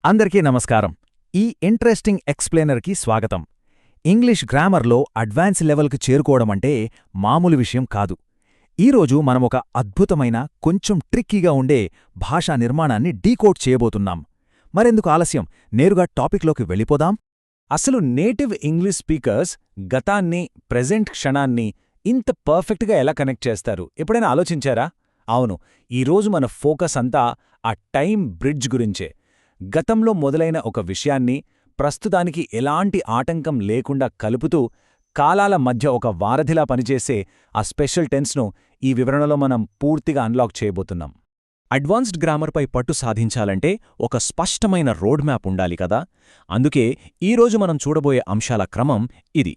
అందరికీ నమస్కారం. ఈ ఇంట్రెస్టింగ్ ఎక్స్ప్లెయినర్కి స్వాగతం. ఇంగ్లీష్ గ్రామర్లో అడ్వాన్స్ లెవెల్కి చేరుకోవడమంటే మామూలు విషయం కాదు. ఈరోజు మనమొక అద్భుతమైన, కొంచెం ట్రిక్కీగా ఉండే భాషా నిర్మాణాన్ని డీకోడ్ చేయబోతున్నాం. మరెందుకు ఆలస్యం, నేరుగా టాపిక్లోకి వెళ్ళిపోదాం. అసలు నేటివ్ ఇంగ్లీష్ స్పీకర్స్ గతాన్ని, ప్రెజెంట్ క్షణాన్ని ఇంత పర్ఫెక్ట్గా ఎలా కనెక్ట్ చేస్తారు? ఎప్పుడైనా ఆలోచించారా? అవును, ఈరోజు మన ఫోకస్ అంతా ఆ టైం బ్రిడ్జ్ గురించే. గతంలో మొదలైన ఒక విషయాన్ని ప్రస్తుతానికి ఎలాంటి ఆటంకం లేకుండా కలుపుతూ కాలాల మధ్య ఒక వారధిలా పనిచేసే ఆ స్పెషల్ టెన్స్ను ఈ వివరణలో మనం పూర్తిగా అన్లాక్ చేయబోతున్నాం. అడ్వాన్స్డ్ గ్రామర్పై పట్టు సాధించాలంటే ఒక స్పష్టమైన రోడ్ మ్యాప్ ఉండాలి కదా. అందుకే ఈరోజు మనం చూడబోయే అంశాల క్రమం ఇది.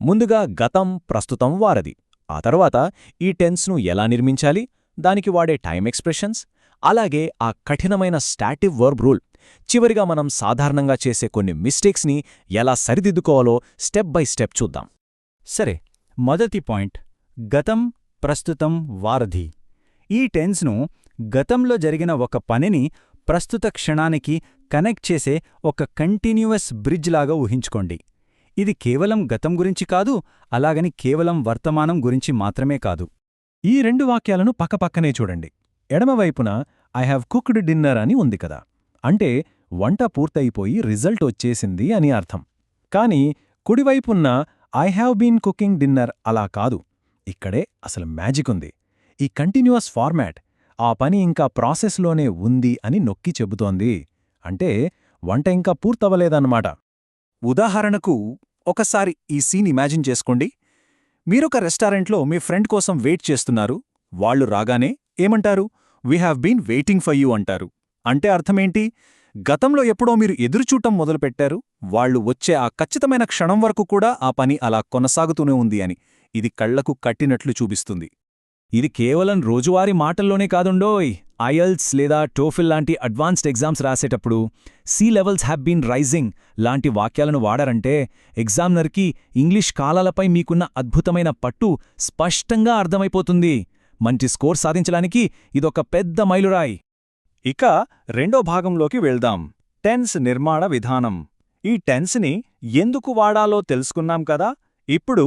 ముందుగా గతం, ప్రస్తుతం, వారధి. ఆ తర్వాత ఈ టెన్స్ను ఎలా నిర్మించాలి, దానికి వాడే టైం ఎక్స్ప్రెషన్స్, అలాగే ఆ కఠినమైన స్టాటివ్ వర్బ్ రూల్. చివరిగా మనం సాధారణంగా చేసే కొన్ని మిస్టేక్స్ని ఎలా సరిదిద్దుకోవాలో స్టెప్ బై స్టెప్ చూద్దాం. సరే, మొదటి పాయింట్ గతం, ప్రస్తుతం, వారధి. ఈ టెన్స్ను గతంలో జరిగిన ఒక పనిని ప్రస్తుత క్షణానికి కనెక్ట్ చేసే ఒక కంటిన్యూయస్ బ్రిడ్జ్ లాగా ఊహించుకోండి. ఇది కేవలం గతం గురించి కాదు, అలాగని కేవలం వర్తమానం గురించి మాత్రమే కాదు. ఈ రెండు వాక్యాలను పక్కపక్కనే చూడండి. ఎడమవైపున ఐ హ్యావ్ కుక్డ్ డిన్నర్ అని ఉంది కదా, అంటే వంట పూర్తయిపోయి రిజల్ట్ వచ్చేసింది అని అర్థం. కాని కుడివైపున్న I have been cooking dinner అలా కాదు. ఇక్కడే అసలు మ్యాజిక్ ఉంది. ఈ కంటిన్యూయస్ ఫార్మాట్ ఆ పని ఇంకా ప్రాసెస్లోనే ఉంది అని నొక్కి చెబుతోంది. అంటే వంట ఇంకా పూర్తవలేదన్నమాట. ఉదాహరణకు, ఒకసారి ఈ సీన్ ఇమాజిన్ చేసుకోండి. మీరొక రెస్టారెంట్లో మీ ఫ్రెండ్ కోసం వెయిట్ చేస్తున్నారు. వాళ్ళు రాగానే ఏమంటారు? We have been waiting for you అంటారు. అంటే అర్థమేంటి? గతంలో ఎప్పుడో మీరు ఎదురుచూటం మొదలుపెట్టారు, వాళ్లు వచ్చే ఆ ఖచ్చితమైన క్షణం వరకు కూడా ఆ పని అలా కొనసాగుతూనే ఉంది అని. ఇది కళ్లకు కట్టినట్లు చూపిస్తుంది. ఇది కేవలం రోజువారీ మాటల్లోనే కాదుండోయ్. ఐఎల్స్ లేదా టోఫిల్ లాంటి అడ్వాన్స్డ్ ఎగ్జామ్స్ రాసేటప్పుడు sea levels have been rising లాంటి వాక్యాలను వాడారంటే ఎగ్జామినర్కి ఇంగ్లీష్ కాలాలపై మీకున్న అద్భుతమైన పట్టు స్పష్టంగా అర్థమైపోతుంది. మంచి స్కోర్ సాధించడానికి ఇదొక పెద్ద మైలురాయి. ఇక రెండో భాగంలోకి వెళ్దాం. టెన్స్ నిర్మాణ విధానం. ఈ టెన్స్ని ఎందుకు వాడాలో తెలుసుకున్నాం కదా, ఇప్పుడు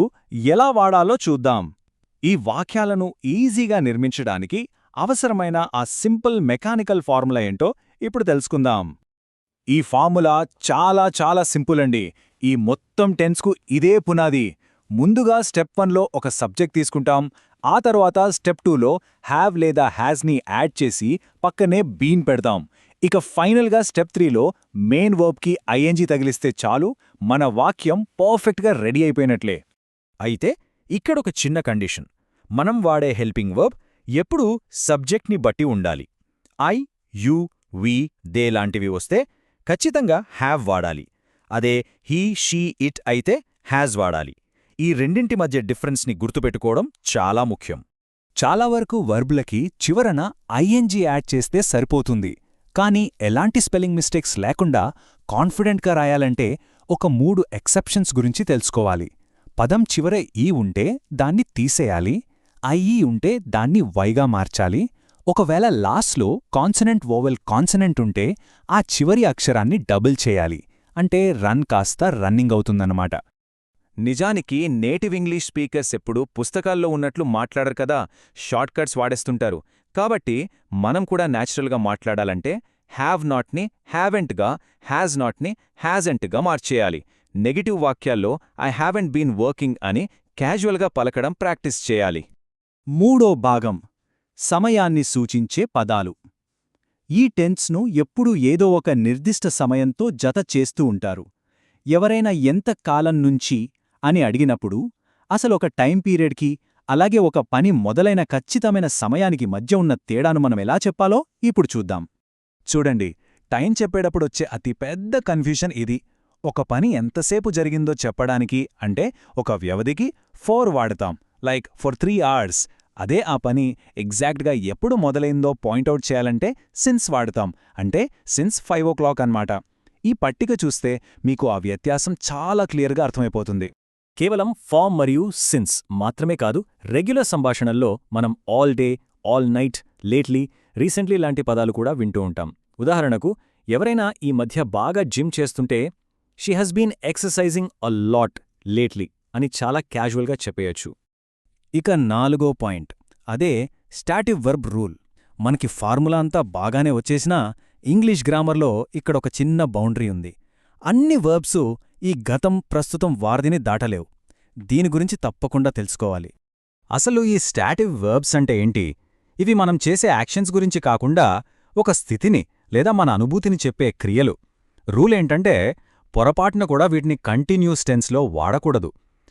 ఎలా వాడాలో చూద్దాం. ఈ వాక్యాలను ఈజీగా నిర్మించడానికి అవసరమైన ఆ సింపుల్ మెకానికల్ ఫార్ములా ఏంటో ఇప్పుడు తెలుసుకుందాం. ఈ ఫార్ములా చాలా సింపుల్ అండి. ఈ మొత్తం టెన్స్కు ఇదే పునాది. ముందుగా స్టెప్ 1లో ఒక సబ్జెక్ట్ తీసుకుంటాం. ఆ తర్వాత స్టెప్ 2లో హ్యావ్ లేదా హ్యాజ్ని యాడ్ చేసి పక్కనే బీన్ పెడతాం. ఇక ఫైనల్గా స్టెప్ 3లో మెయిన్ వర్బ్కి ఐఎన్జీ తగిలిస్తే చాలు, మన వాక్యం పర్ఫెక్ట్గా రెడీ అయిపోయినట్లే. అయితే ఇక్కడొక చిన్న కండిషన్. మనం వాడే హెల్పింగ్ వర్బ్ ఎప్పుడూ సబ్జెక్ట్ని బట్టి ఉండాలి. ఐ, యూ, వీ, దే లాంటివి వస్తే ఖచ్చితంగా హ్యావ్ వాడాలి. అదే హీ, షీ, ఇట్ అయితే హ్యాజ్ వాడాలి. ఈ రెండింటి మధ్య డిఫరెన్స్ని గుర్తుపెట్టుకోవడం చాలా ముఖ్యం. చాలా వరకు వర్బ్లకి చివరన ఐఎన్జీ యాడ్ చేస్తే సరిపోతుంది. కానీ ఎలాంటి స్పెల్లింగ్ మిస్టేక్స్ లేకుండా కాన్ఫిడెంట్గా రాయాలంటే ఒక 3 ఎక్సెప్షన్స్ గురించి తెలుసుకోవాలి. పదం చివర ఈ ఉంటే దాన్ని తీసేయాలి. ఐఈ ఉంటే దాన్ని వైగా మార్చాలి. ఒకవేళ లాస్ట్లో కాన్సనెంట్ వోవెల్ కాన్సనెంట్ ఉంటే ఆ చివరి అక్షరాన్ని డబుల్ చేయాలి. అంటే రన్ కాస్త రన్నింగ్ అవుతుందన్నమాట. నిజానికి నేటివ్ ఇంగ్లీష్ స్పీకర్స్ ఎప్పుడూ పుస్తకాల్లో ఉన్నట్లు మాట్లాడరు కదా, షార్ట్కట్స్ వాడేస్తుంటారు. కాబట్టి మనం కూడా న్యాచురల్గా మాట్లాడాలంటే హ్యావ్ నాట్ని హ్యావెంట్గా, హ్యాజ్ నాట్ని హ్యాజెంట్గా మార్చేయాలి. నెగిటివ్ వాక్యాల్లో ఐ హ్యావెంట్ బీన్ వర్కింగ్ అని క్యాజువల్గా పలకడం ప్రాక్టీస్ చేయాలి. మూడో భాగం సమయాన్ని సూచించే పదాలు. ఈ టెన్స్ను ఎప్పుడూ ఏదో ఒక నిర్దిష్ట సమయంతో జత చేస్తూ ఉంటారు. ఎవరైనా ఎంత కాలం నుంచి అని అడిగినప్పుడు అసలొక టైం పీరియడ్కి, అలాగే ఒక పని మొదలైన ఖచ్చితమైన సమయానికి మధ్య ఉన్న తేడాను మనం ఎలా చెప్పాలో ఇప్పుడు చూద్దాం. చూడండి, టైం చెప్పేటప్పుడొచ్చే అతిపెద్ద కన్ఫ్యూషన్ ఇది. ఒక పని ఎంతసేపు జరిగిందో చెప్పడానికి అంటే ఒక వ్యవధికి ఫోర్ వాడతాం, లైక్ ఫర్ 3 hours. అదే ఆ పని ఎగ్జాక్ట్గా ఎప్పుడు మొదలైందో పాయింట్అవుట్ చేయాలంటే సిన్స్ వాడతాం, అంటే సిన్స్ 5 o'clock అన్నమాట. ఈ పట్టిక చూస్తే మీకు ఆ వ్యత్యాసం చాలా క్లియర్గా అర్థమైపోతుంది. కేవలం ఫామ్ మరియు సిన్స్ మాత్రమే కాదు, రెగ్యులర్ సంభాషణల్లో మనం all day, all night, lately, recently లాంటి పదాలు కూడా వింటూ ఉంటాం. ఉదాహరణకు, ఎవరైనా ఈ మధ్య బాగా జిమ్ చేస్తుంటే she has been exercising a lot lately అని చాలా క్యాజువల్గా చెప్పేయచ్చు. ఇక 4వ పాయింట్, అదే స్టాటివ్ వర్బ్ రూల్. మనకి ఫార్ములా అంతా బాగానే వచ్చేసినా ఇంగ్లీష్ గ్రామర్లో ఇక్కడొక చిన్న బౌండరీ ఉంది. అన్ని వర్బ్సు ఈ గతం ప్రస్తుతం వార్దిని దాటలేవు. దీని గురించి తప్పకుండా తెలుసుకోవాలి. అసలు ఈ స్టాటివ్ వర్బ్స్ అంటే ఏంటి? ఇవి మనం చేసే యాక్షన్స్ గురించి కాకుండా ఒక స్థితిని లేదా మన అనుభూతిని చెప్పే క్రియలు. రూల్ ఏంటంటే పొరపాటున కూడా వీటిని కంటిన్యూస్ టెన్స్లో వాడకూడదు.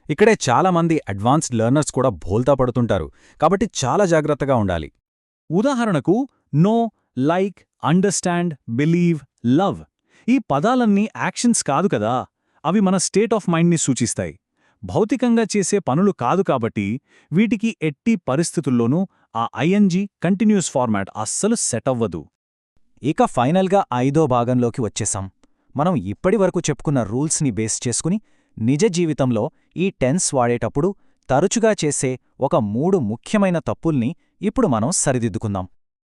ఇక్కడే చాలామంది అడ్వాన్స్డ్ లెర్నర్స్ కూడా బోల్తా పడుతుంటారు, కాబట్టి చాలా జాగ్రత్తగా ఉండాలి. ఉదాహరణకు know, like, understand, believe, love ఈ పదాలన్నీ యాక్షన్స్ కాదు కదా, అవి మన స్టేట్ ఆఫ్ మైండ్ని సూచిస్తాయి. భౌతికంగా చేసే పనులు కాదు కాబట్టి వీటికి ఎట్టి పరిస్థితుల్లోనూ ఆ ఐఎన్జీ కంటిన్యూస్ ఫార్మాట్ అస్సలు సెట్ అవ్వదు. ఇక ఫైనల్గా 5వ భాగంలోకి వచ్చేసాం. మనం ఇప్పటివరకు చెప్పుకున్న రూల్స్ని బేస్ చేసుకుని నిజ జీవితంలో ఈ టెన్స్ వాడేటప్పుడు తరచుగా చేసే ఒక 3 ముఖ్యమైన తప్పుల్ని ఇప్పుడు మనం సరిదిద్దుకుందాం.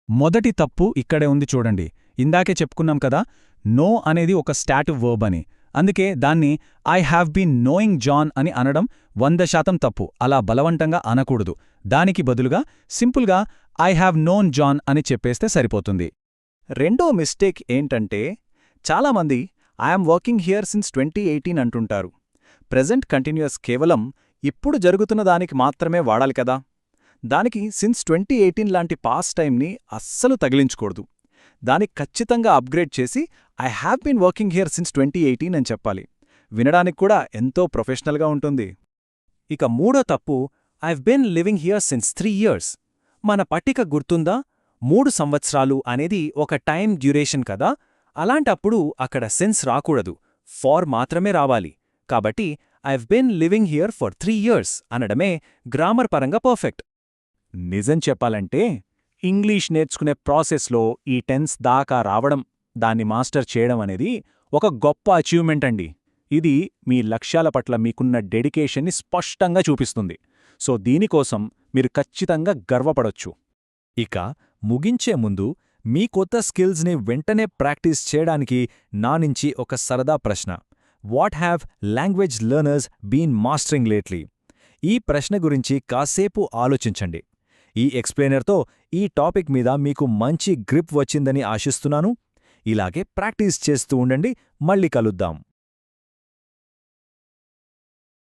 మొదటి తప్పు ఇక్కడే ఉంది చూడండి. ఇందాకే చెప్పుకున్నాం కదా, నో అనేది ఒక స్టాటివ్ వర్బ్ అని. అందుకే దాన్ని I have been knowing John అని అనడం 100% తప్పు. అలా బలవంతంగా అనకూడదు. దానికి బదులుగా సింపుల్గా ఐ హ్యావ్ నోన్ జాన్ అని చెప్పేస్తే సరిపోతుంది. రెండో మిస్టేక్ ఏంటంటే చాలామంది ఐఎమ్ వర్కింగ్ హియర్ సిన్స్ 2018 అంటుంటారు. ప్రెజెంట్ కంటిన్యూస్ కేవలం ఇప్పుడు జరుగుతున్న దానికి మాత్రమే వాడాలి కదా. దానికి సిన్స్ 2018 లాంటి పాస్ట్ టైంని అస్సలు తగిలించకూడదు. దానికి ఖచ్చితంగా అప్గ్రేడ్ చేసి I have been working here since 2018 అని చెప్పాలి. వినడానికి కూడా ఎంతో ప్రొఫెషనల్గా ఉంటుంది. ఇక మూడో తప్పు I've been living here since 3 years. మన పట్టిక గుర్తుందా? 3 సంవత్సరాలు అనేది ఒక టైం డ్యూరేషన్ కదా. అలాంటప్పుడు అక్కడ సెన్స్ రాకూడదు, ఫార్ మాత్రమే రావాలి. కాబట్టి I've been living here for 3 years అనడమే గ్రామర్ పరంగా పర్ఫెక్ట్. నిజం చెప్పాలంటే ఇంగ్లీష్ నేర్చుకునే ప్రాసెస్లో ఈ టెన్స్ దాకా రావడం, దాన్ని మాస్టర్ చేయడం అనేది ఒక గొప్ప అచీవ్మెంట్ అండి. ఇది మీ లక్ష్యాల పట్ల మీకున్న డెడికేషన్ని స్పష్టంగా చూపిస్తుంది. సో దీనికోసం మీరు ఖచ్చితంగా గర్వపడొచ్చు. ఇక ముగించే ముందు మీ కొత్త స్కిల్స్ని వెంటనే ప్రాక్టీస్ చేయడానికి నా నుంచి ఒక సరదా ప్రశ్న. What have language learners been mastering lately? ఈ ప్రశ్న గురించి కాసేపు ఆలోచించండి. ఈ ఎక్స్ప్లెయినర్తో ఈ టాపిక్ మీద మీకు మంచి గ్రిప్ వచ్చిందని ఆశిస్తున్నాను. ఇలాగే ప్రాక్టీస్ చేస్తూ ఉండండి. మళ్ళీ కలుద్దాం.